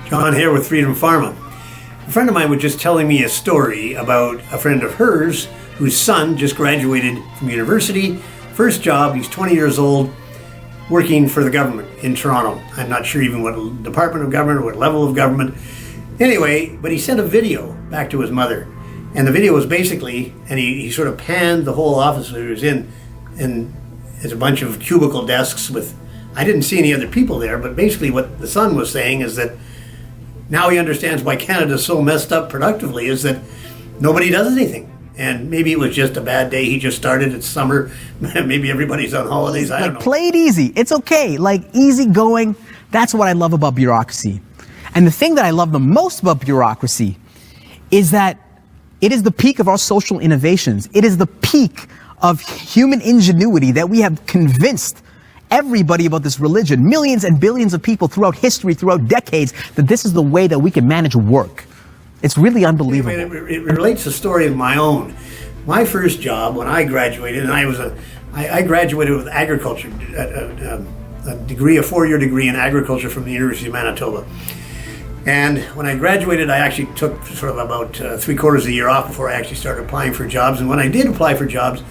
John here with Freedom Pharma. A friend of mine was just telling me a story about a friend of hers whose son just graduated from university. First job, he's 20 years old, working for the government in Toronto. I'm not sure even what department of government or what level of government. Anyway, but he sent a video back to his mother. And the video was basically, and he sort of panned the whole office that he was in, and it's a bunch of cubicle desks with, I didn't see any other people there, but basically what the son was saying is that now he understands why Canada's so messed up productively, is that nobody does anything. And maybe it was just a bad day. He just started. It's summer. Maybe everybody's on holidays. I don't know. Play it easy. It's okay. Easy going. That's what I love about bureaucracy. And the thing that I love the most about bureaucracy is that it is the peak of our social innovations. It is the peak of human ingenuity that we have convinced everybody about this religion, millions and billions of people throughout history, throughout decades, that this is the way that we can manage work. It's really unbelievable. It relates to a story of my own. My first job when I graduated, and I graduated with agriculture, a degree, a 4-year degree in agriculture from the University of Manitoba. And when I graduated, I actually took sort of about 3/4 of the year off before I actually started applying for jobs. And when I did apply for jobs,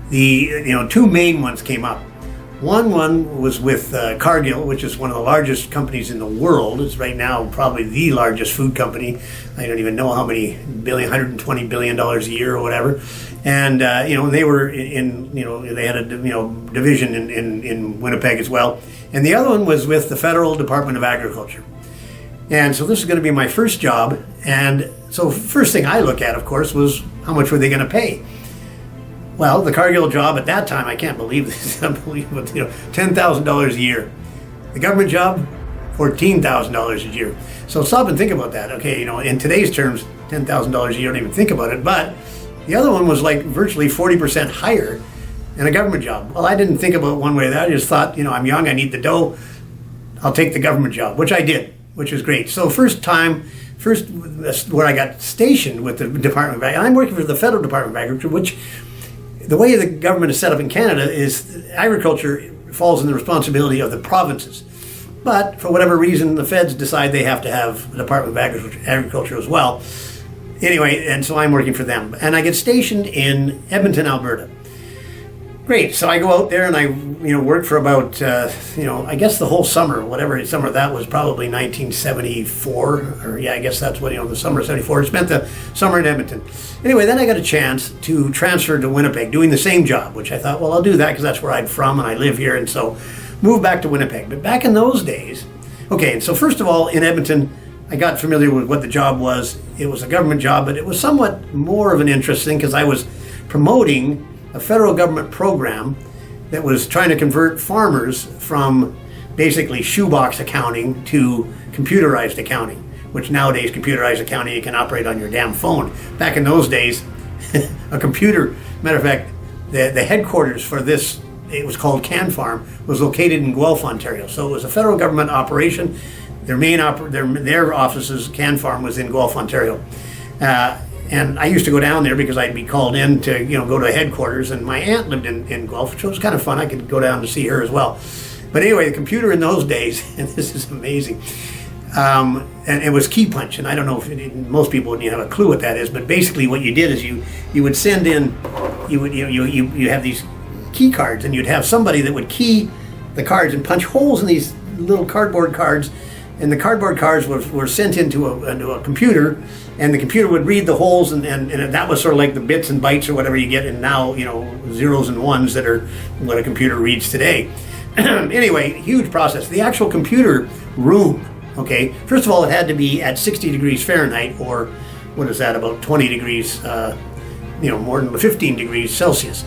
the two main ones came up. One was with Cargill, which is one of the largest companies in the world. It's right now probably the largest food company. I don't even know how many $120 billion a year or whatever. And they were they had a division in Winnipeg as well. And the other one was with the Federal Department of Agriculture. And so this is going to be my first job. And so first thing I look at, of course, was how much were they going to pay? Well, the Cargill job at that time, I can't believe this, unbelievable, $10,000 a year. The government job, $14,000 a year. So stop and think about that. Okay, in today's terms, $10,000 a year, don't even think about it. But the other one was virtually 40% higher than a government job. Well, I didn't think about it one way or the other. I just thought, I'm young, I need the dough. I'll take the government job, which I did, which was great. So first where I got stationed with the Department of Agriculture, I'm working for the Federal Department of Agriculture, which the way the government is set up in Canada is agriculture falls in the responsibility of the provinces. But for whatever reason, the feds decide they have to have the Department of Agriculture as well. Anyway, and so I'm working for them. And I get stationed in Edmonton, Alberta. Great. So I go out there and I work for about, I guess the whole summer, whatever summer that was, probably 1974. Or I guess that's what, the summer of 74. I spent the summer in Edmonton. Anyway, then I got a chance to transfer to Winnipeg, doing the same job, which I thought, well, I'll do that because that's where I'm from and I live here. And so moved back to Winnipeg. But back in those days, okay, so first of all, in Edmonton, I got familiar with what the job was. It was a government job, but it was somewhat more of an interest thing because I was promoting a federal government program that was trying to convert farmers from basically shoebox accounting to computerized accounting, which nowadays computerized accounting you can operate on your damn phone. Back in those days, a computer, matter of fact, the headquarters for this, it was called Can Farm, was located in Guelph, Ontario. So it was a federal government operation. Their offices, Can Farm, was in Guelph, Ontario. And I used to go down there because I'd be called in to, go to headquarters. And my aunt lived in Guelph, which was kind of fun. I could go down to see her as well. But anyway, the computer in those days, and this is amazing, and it was key punch. And I don't know if most people wouldn't have a clue what that is. But basically, what you did is you would send in, you have these key cards, and you'd have somebody that would key the cards and punch holes in these little cardboard cards. And the cardboard cards were sent into a computer, and the computer would read the holes, and that was sort of like the bits and bytes or whatever you get in now, zeros and ones that are what a computer reads today. Anyway, huge process. The actual computer room, okay, first of all, it had to be at 60 degrees Fahrenheit, or what is that, about 20 degrees, more than 15 degrees Celsius.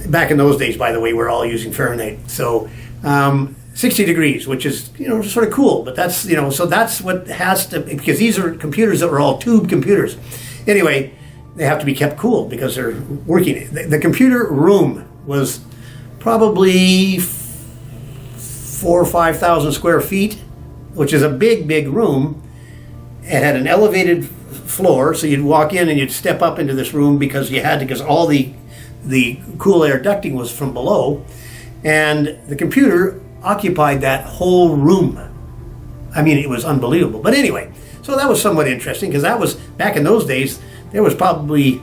Back in those days, by the way, we're all using Fahrenheit. So, 60 degrees, which is, sort of cool, but that's, so that's what has to, because these are computers that were all tube computers. Anyway, they have to be kept cool because they're working. The computer room was probably 4,000 or 5,000 square feet, which is a big, big room. It had an elevated floor, so you'd walk in and you'd step up into this room because all the cool air ducting was from below, and the computer occupied that whole room. I mean, it was unbelievable. But anyway, so that was somewhat interesting because that was, back in those days, there was probably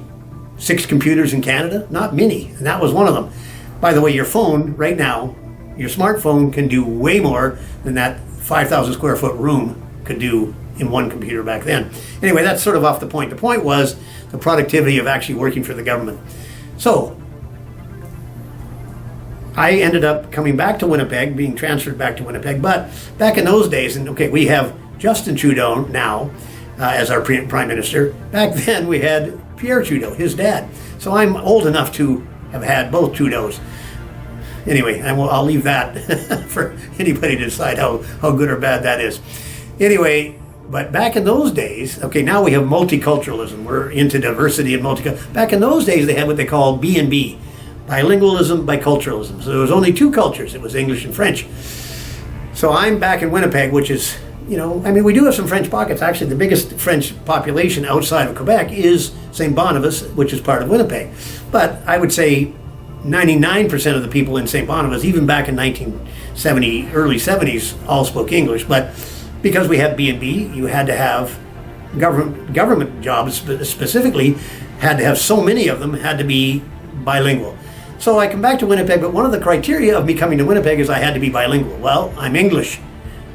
6 computers in Canada, not many, and that was one of them. By the way, your phone right now, your smartphone can do way more than that 5,000 square foot room could do in one computer back then. Anyway, that's sort of off the point. The point was the productivity of actually working for the government. So I ended up coming back to Winnipeg, being transferred back to Winnipeg. But back in those days, and okay, we have Justin Trudeau now as our prime minister. Back then we had Pierre Trudeau, his dad. So I'm old enough to have had both Trudeaus. Anyway, I'll leave that for anybody to decide how good or bad that is. Anyway, but back in those days, okay, now we have multiculturalism. We're into diversity and multiculturalism. Back in those days, they had what they called B&B. Bilingualism, biculturalism. So there was only 2 cultures. It was English and French. So I'm back in Winnipeg, which is, I mean, we do have some French pockets. Actually, the biggest French population outside of Quebec is St. Boniface, which is part of Winnipeg. But I would say 99% of the people in St. Boniface, even back in 1970, early 70s, all spoke English. But because we had B&B, you had to have government jobs specifically, had to have so many of them, had to be bilingual. So I come back to Winnipeg, but one of the criteria of me coming to Winnipeg is I had to be bilingual. Well, I'm English.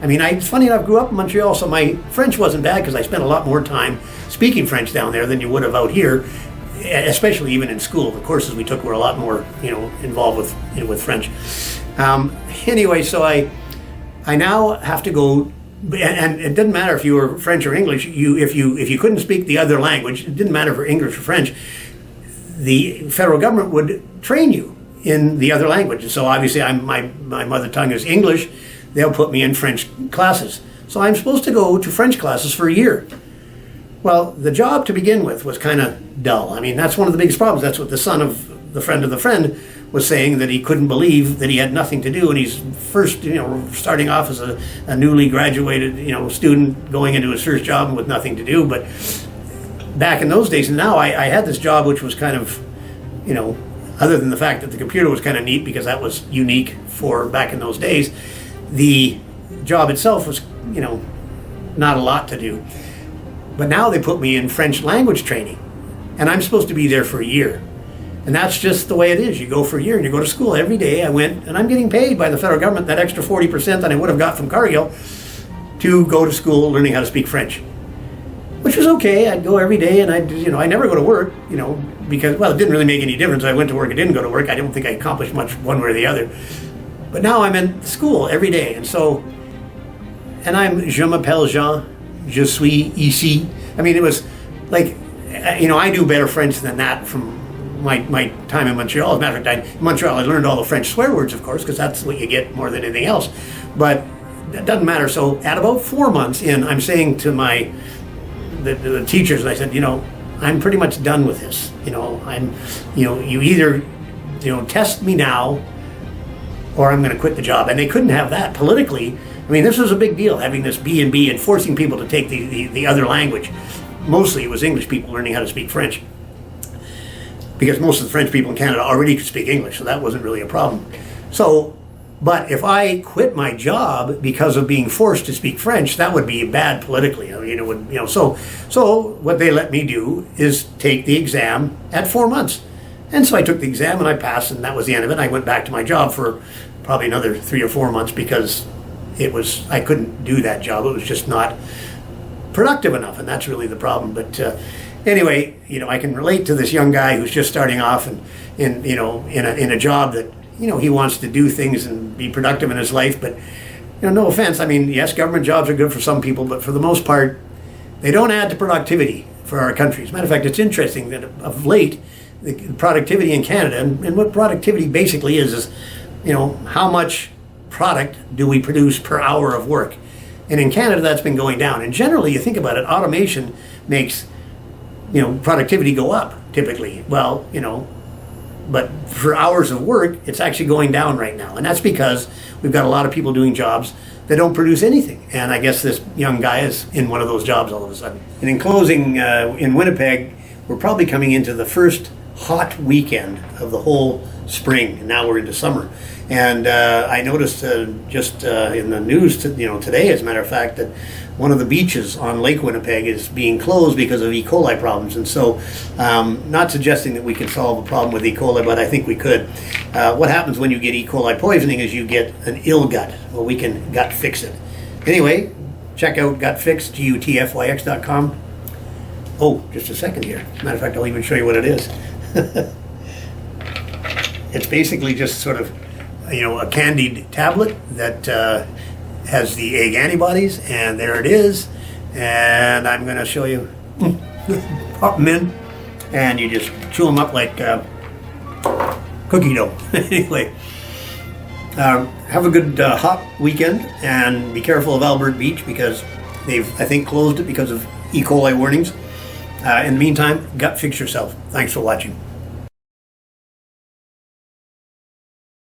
I mean, it's funny enough, I grew up in Montreal, so my French wasn't bad because I spent a lot more time speaking French down there than you would have out here, especially even in school. The courses we took were a lot more, involved with French. Anyway, so I now have to go, and it didn't matter if you were French or English. If you couldn't speak the other language, it didn't matter for English or French. The federal government would train you in the other language. So obviously my mother tongue is English. They'll put me in French classes. So I'm supposed to go to French classes for a year. Well, the job to begin with was kind of dull. I mean, that's one of the biggest problems. That's what the son of the friend was saying, that he couldn't believe that he had nothing to do. And he's first, starting off as a newly graduated, student going into his first job with nothing to do. But back in those days, and now I had this job which was kind of, other than the fact that the computer was kind of neat because that was unique for back in those days, the job itself was, not a lot to do. But now they put me in French language training, and I'm supposed to be there for a year. And that's just the way it is. You go for a year and you go to school every day. I went, and I'm getting paid by the federal government that extra 40% that I would have got from Cargill to go to school learning how to speak French. Which was okay. I'd go every day, and I never go to work, because, well, it didn't really make any difference. I went to work, I didn't go to work. I don't think I accomplished much one way or the other. But now I'm in school every day, and I'm Je m'appelle Jean, je suis ici. I mean, it was like, I do better French than that from my time in Montreal. As a matter of fact, in Montreal I learned all the French swear words, of course, because that's what you get more than anything else. But that doesn't matter. So at about 4 months in, I'm saying to the teachers, and I said, I'm pretty much done with this. You either, test me now, or I'm going to quit the job. And they couldn't have that politically. I mean, this was a big deal, having this B&B and forcing people to take the other language. Mostly it was English people learning how to speak French, because most of the French people in Canada already could speak English, so that wasn't really a problem. So, but if I quit my job because of being forced to speak French, that would be bad politically. I mean, it would, so what they let me do is take the exam at 4 months. And so I took the exam and I passed, and that was the end of it. I went back to my job for probably another 3 or 4 months because I couldn't do that job. It was just not productive enough, and that's really the problem. But anyway, I can relate to this young guy who's just starting off and in a job that, he wants to do things and be productive in his life. But, no offense. I mean, yes, government jobs are good for some people, but for the most part, they don't add to productivity for our country. As a matter of fact, it's interesting that of late, the productivity in Canada, and what productivity basically is how much product do we produce per hour of work. And in Canada, that's been going down. And generally, you think about it, automation makes, productivity go up, typically. Well, but for hours of work, it's actually going down right now. And that's because we've got a lot of people doing jobs that don't produce anything. And I guess this young guy is in one of those jobs all of a sudden. And in closing, in Winnipeg, we're probably coming into the first hot weekend of the whole spring, and now we're into summer. And I noticed just in the news, today, as a matter of fact, that one of the beaches on Lake Winnipeg is being closed because of E. coli problems. And so, not suggesting that we can solve a problem with E. coli, but I think we could. What happens when you get E. coli poisoning is you get an ill gut. Well, we can gut fix it. Anyway, check out GutFix, GUTFYX.com. Oh, just a second here. As a matter of fact, I'll even show you what it is. It's basically just sort of, a candied tablet that has the egg antibodies, and there it is. And I'm going to show you. Pop them in, and you just chew them up like cookie dough. Anyway, have a good hot weekend, and be careful of Albert Beach because they've, I think, closed it because of E. coli warnings. In the meantime, gut fix yourself. Thanks for watching.